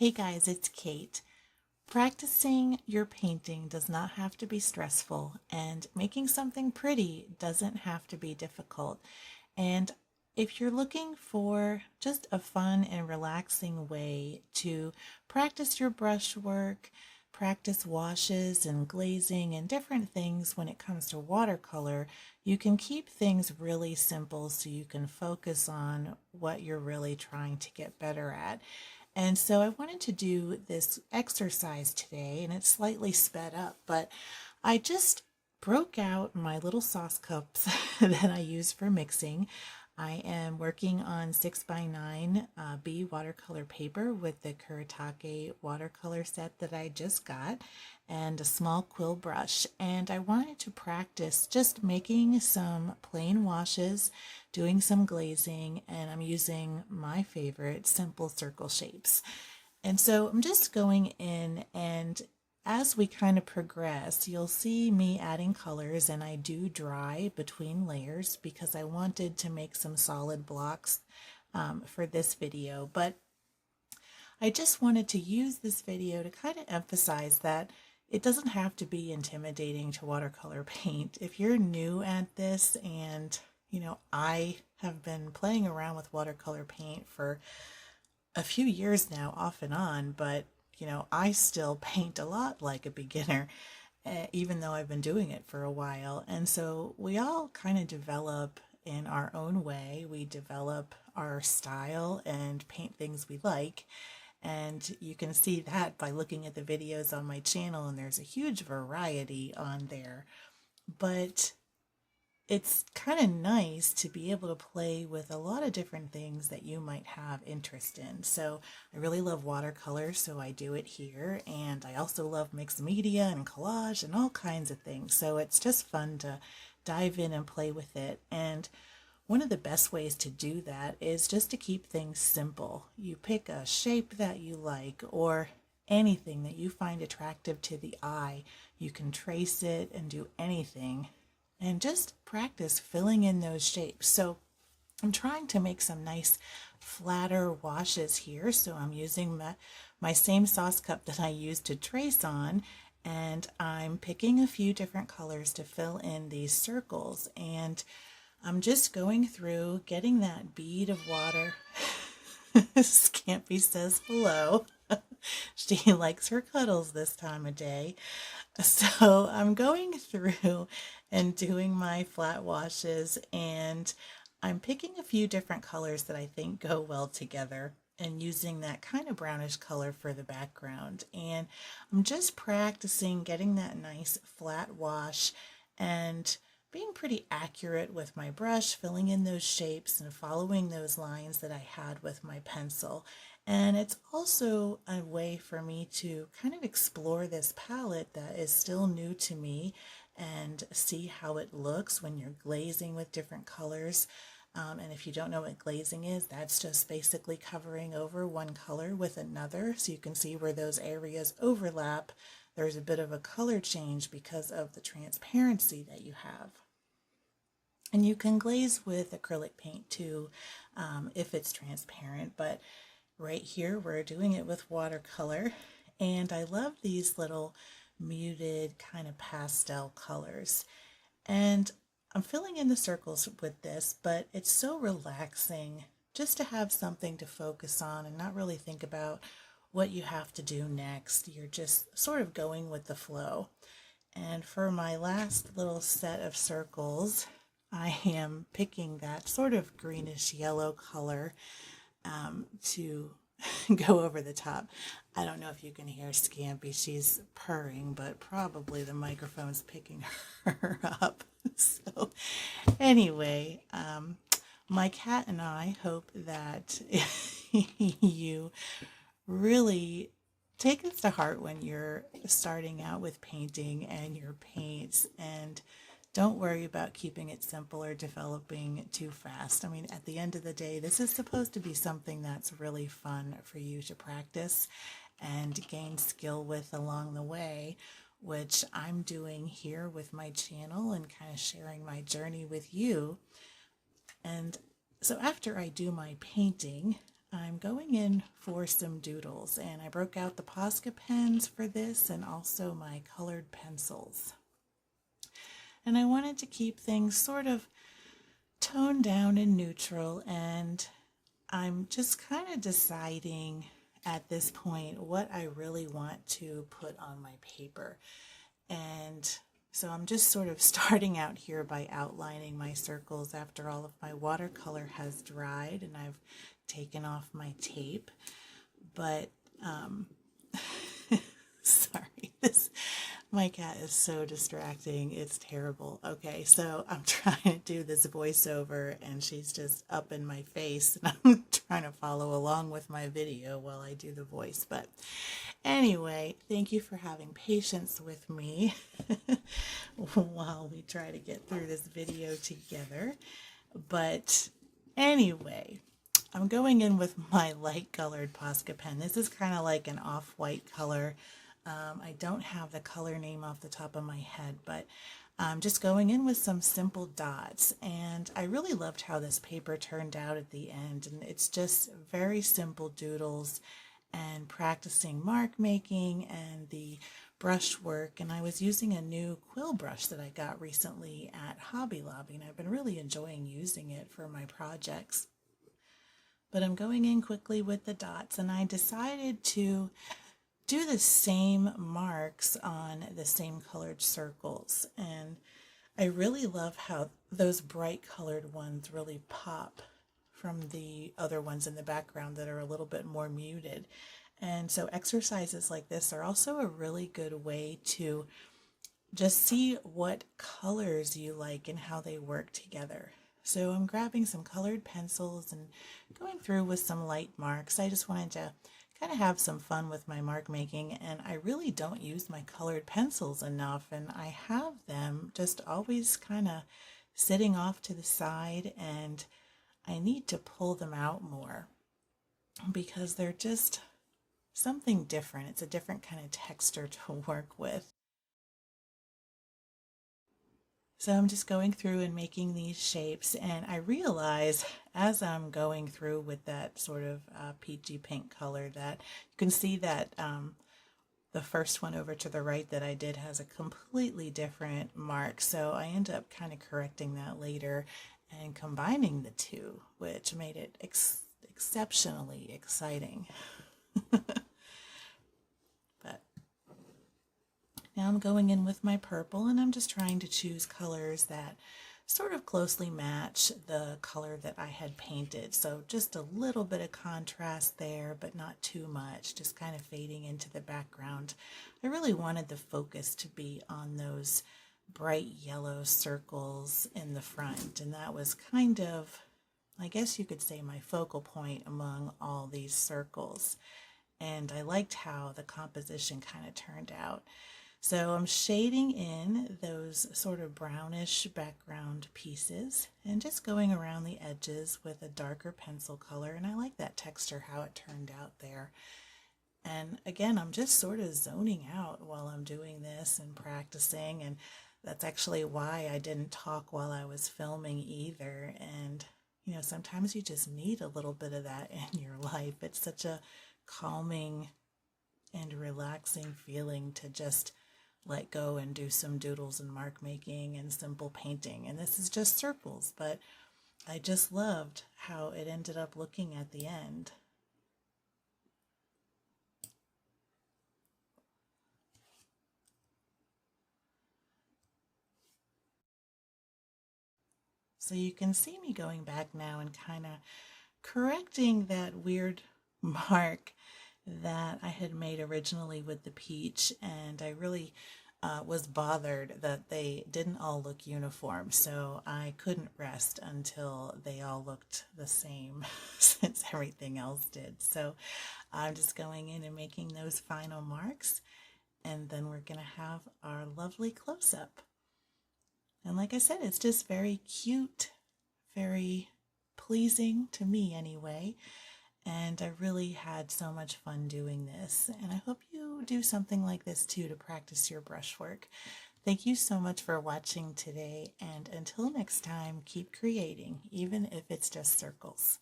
Hey guys, it's Kate. Practicing your painting does not have to be stressful, and making something pretty doesn't have to be difficult. And if you're looking for just a fun and relaxing way to practice your brushwork, practice washes and glazing and different things when it comes to watercolor, you can keep things really simple so you can focus on what you're really trying to get better at. And so I wanted to do this exercise today, and it's slightly sped up, but I just broke out my little sauce cups that I use for mixing. I am working on 6x9 B watercolor paper with the Kuretake watercolor set that I just got and a small quill brush. And I wanted to practice just making some plain washes, doing some glazing, and I'm using my favorite simple circle shapes. And so I'm just going in, and as we kind of progress, you'll see me adding colors, and I do dry between layers because I wanted to make some solid blocks for this video. But I just wanted to use this video to kind of emphasize that it doesn't have to be intimidating to watercolor paint. If you're new at this, and I have been playing around with watercolor paint for a few years now, off and on, but I still paint a lot like a beginner, even though I've been doing it for a while. And so we all kind of develop in our own way. We develop our style and paint things we like. And you can see that by looking at the videos on my channel, and there's a huge variety on there. But it's kind of nice to be able to play with a lot of different things that you might have interest in. So I really love watercolor, so I do it here. And I also love mixed media and collage and all kinds of things. So it's just fun to dive in and play with it. And one of the best ways to do that is just to keep things simple. You pick a shape that you like, or anything that you find attractive to the eye. You can trace it and do anything, and just practice filling in those shapes. So I'm trying to make some nice flatter washes here. So I'm using my same sauce cup that I used to trace on, and I'm picking a few different colors to fill in these circles. And I'm just going through, getting that bead of water. Scampy says hello. She likes her cuddles this time of day. So I'm going through and doing my flat washes, and I'm picking a few different colors that I think go well together, and using that kind of brownish color for the background. And I'm just practicing getting that nice flat wash and being pretty accurate with my brush, filling in those shapes and following those lines that I had with my pencil. And it's also a way for me to kind of explore this palette that is still new to me and see how it looks when you're glazing with different colors. And if you don't know what glazing is, that's just basically covering over one color with another. So you can see where those areas overlap. There's a bit of a color change because of the transparency that you have. And you can glaze with acrylic paint too, if it's transparent, but right here we're doing it with watercolor. And I love these little muted kind of pastel colors. And I'm filling in the circles with this, but it's so relaxing just to have something to focus on and not really think about what you have to do next. You're just sort of going with the flow. And for my last little set of circles, I am picking that sort of greenish yellow color to go over the top. I don't know if you can hear Scampy. She's purring, but probably the microphone's picking her up. So anyway, my cat and I hope that you really take this to heart when you're starting out with painting and your paints, and don't worry about keeping it simple or developing too fast. I mean, at the end of the day, this is supposed to be something that's really fun for you to practice and gain skill with along the way, which I'm doing here with my channel and kind of sharing my journey with you. And so after I do my painting, I'm going in for some doodles, and I broke out the Posca pens for this and also my colored pencils. And I wanted to keep things sort of toned down and neutral, and I'm just kind of deciding at this point what I really want to put on my paper. And so I'm just sort of starting out here by outlining my circles after all of my watercolor has dried and I've taken off my tape. But sorry, my cat is so distracting. It's terrible. Okay, so I'm trying to do this voiceover and she's just up in my face and I'm trying to follow along with my video while I do the voice. But anyway, thank you for having patience with me while we try to get through this video together. But anyway, I'm going in with my light colored Posca pen. This is kind of like an off-white color. I don't have the color name off the top of my head, but I'm just going in with some simple dots. And I really loved how this paper turned out at the end. And it's just very simple doodles and practicing mark making and the brushwork. And I was using a new quill brush that I got recently at Hobby Lobby, and I've been really enjoying using it for my projects. But I'm going in quickly with the dots, and I decided to do the same marks on the same colored circles. And I really love how those bright colored ones really pop from the other ones in the background that are a little bit more muted. And so exercises like this are also a really good way to just see what colors you like and how they work together. So I'm grabbing some colored pencils and going through with some light marks. I just wanted to kind of have some fun with my mark making, and I really don't use my colored pencils enough, and I have them just always kind of sitting off to the side, and I need to pull them out more because they're just something different. It's a different kind of texture to work with. So I'm just going through and making these shapes, and I realize as I'm going through with that sort of peachy pink color that you can see that the first one over to the right that I did has a completely different mark. So I end up kind of correcting that later and combining the two, which made it exceptionally exciting. But now I'm going in with my purple, and I'm just trying to choose colors that sort of closely match the color that I had painted. So just a little bit of contrast there, but not too much, just kind of fading into the background. I really wanted the focus to be on those bright yellow circles in the front, and that was kind of, I guess you could say, my focal point among all these circles. And I liked how the composition kind of turned out. So I'm shading in those sort of brownish background pieces and just going around the edges with a darker pencil color. And I like that texture, how it turned out there. And again, I'm just sort of zoning out while I'm doing this and practicing. And that's actually why I didn't talk while I was filming either. And, you know, sometimes you just need a little bit of that in your life. It's such a calming and relaxing feeling to just let go and do some doodles and mark making and simple painting. And this is just circles, but I just loved how it ended up looking at the end. So you can see me going back now and kind of correcting that weird mark that I had made originally with the peach, and I really was bothered that they didn't all look uniform, so I couldn't rest until they all looked the same since everything else did. So I'm just going in and making those final marks, and then we're going to have our lovely close-up. And like I said, it's just very cute, very pleasing to me anyway. And I really had so much fun doing this. And I hope you do something like this too to practice your brushwork. Thank you so much for watching today. And until next time, keep creating, even if it's just circles.